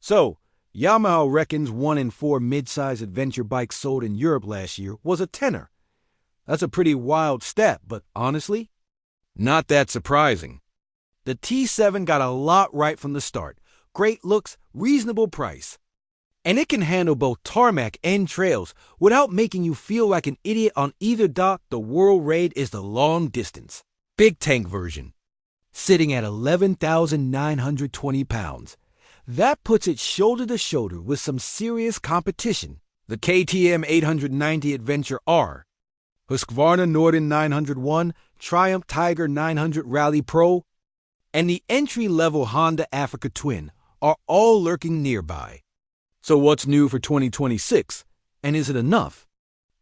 So, Yamaha reckons 1 in 4 mid-size adventure bikes sold in Europe last year was a tenner. That's a pretty wild stat, but honestly, not that surprising. The T7 got a lot right from the start. Great looks, reasonable price. And it can handle both tarmac and trails without making you feel like an idiot on either dock. The World Raid is the long distance, big tank version, sitting at 11,920 pounds. That puts it shoulder to shoulder with some serious competition. The KTM 890 Adventure R, Husqvarna Norden 901, Triumph Tiger 900 Rally Pro, and the entry-level Honda Africa Twin are all lurking nearby. So what's new for 2026? And is it enough?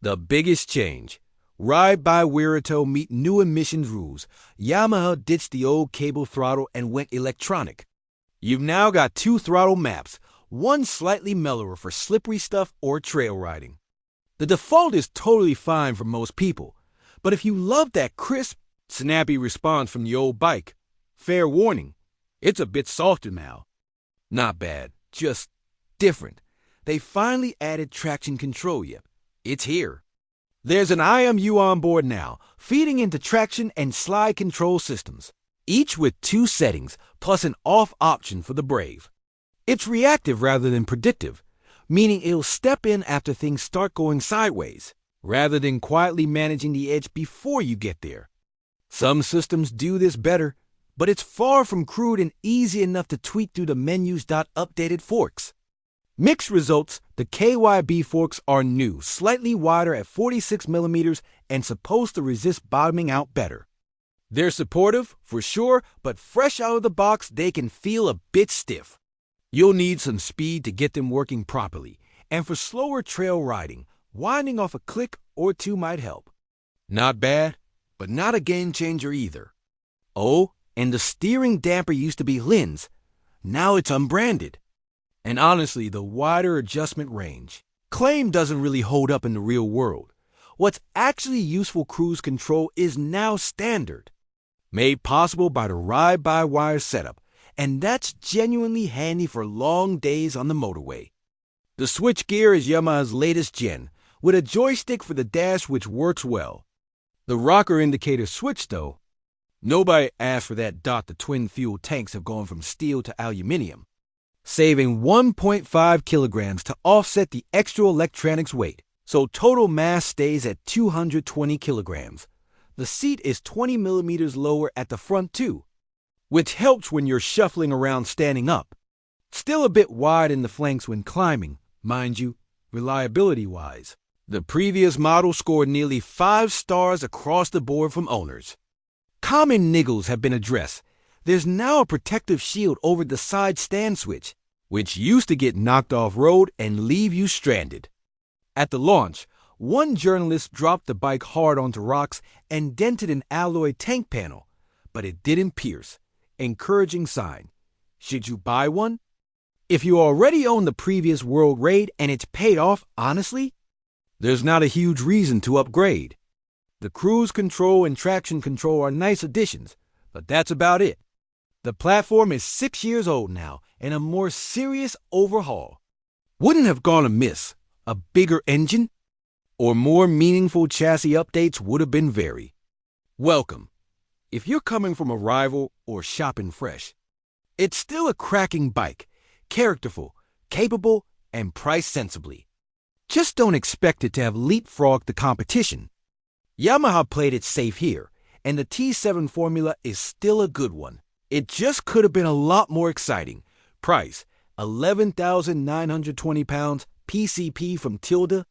The biggest change. Ride-by-Wire meet new emissions rules. Yamaha ditched the old cable throttle and went electronic. You've now got 2 throttle maps, one slightly mellower for slippery stuff or trail riding. The default is totally fine for most people, but if you love that crisp, snappy response from the old bike, fair warning, it's a bit softer now. Not bad, just different. They finally added traction control. Yep, it's here. There's an IMU on board now, feeding into traction and slide control systems, each with 2 settings plus an off option for the brave. It's reactive rather than predictive, meaning it'll step in after things start going sideways, rather than quietly managing the edge before you get there. Some systems do this better, but it's far from crude and easy enough to tweak through the menus. Updated forks. Mixed results, the KYB Forks are new, slightly wider at 46 millimeters and supposed to resist bottoming out better. They're supportive, for sure, but fresh out of the box, they can feel a bit stiff. You'll need some speed to get them working properly, and for slower trail riding, winding off a click or 2 might help. Not bad, but not a game changer either. Oh, and the steering damper used to be Lin's. Now it's unbranded. And honestly, the wider adjustment range claim doesn't really hold up in the real world. What's actually useful cruise control is now standard, made possible by the ride-by-wire setup, and that's genuinely handy for long days on the motorway. The switch gear is Yamaha's latest gen, with a joystick for the dash which works well. The rocker indicator switch, though, nobody asked for that. The twin fuel tanks have gone from steel to aluminum, saving 1.5 kilograms to offset the extra electronics weight, so total mass stays at 220 kilograms. The seat is 20 millimeters lower at the front too, which helps when you're shuffling around standing up. Still a bit wide in the flanks when climbing, mind you, reliability-wise. The previous model scored nearly 5 stars across the board from owners. Common niggles have been addressed. There's now a protective shield over the side stand switch, which used to get knocked off-road and leave you stranded. At the launch, one journalist dropped the bike hard onto rocks and dented an alloy tank panel, but it didn't pierce. Encouraging sign. Should you buy one? If you already own the previous World Raid and it's paid off, honestly, there's not a huge reason to upgrade. The cruise control and traction control are nice additions, but that's about it. The platform is 6 years old now, and a more serious overhaul wouldn't have gone amiss. A bigger engine or more meaningful chassis updates would have been very welcome. If you're coming from a rival or shopping fresh, it's still a cracking bike, characterful, capable, and priced sensibly. Just don't expect it to have leapfrogged the competition. Yamaha played it safe here, and the T7 formula is still a good one. It just could have been a lot more exciting. Price, 11,920 pounds, PCP from Tilda.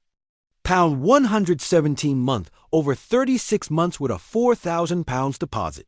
Pound 117 month, over 36 months with a 4,000 pounds deposit.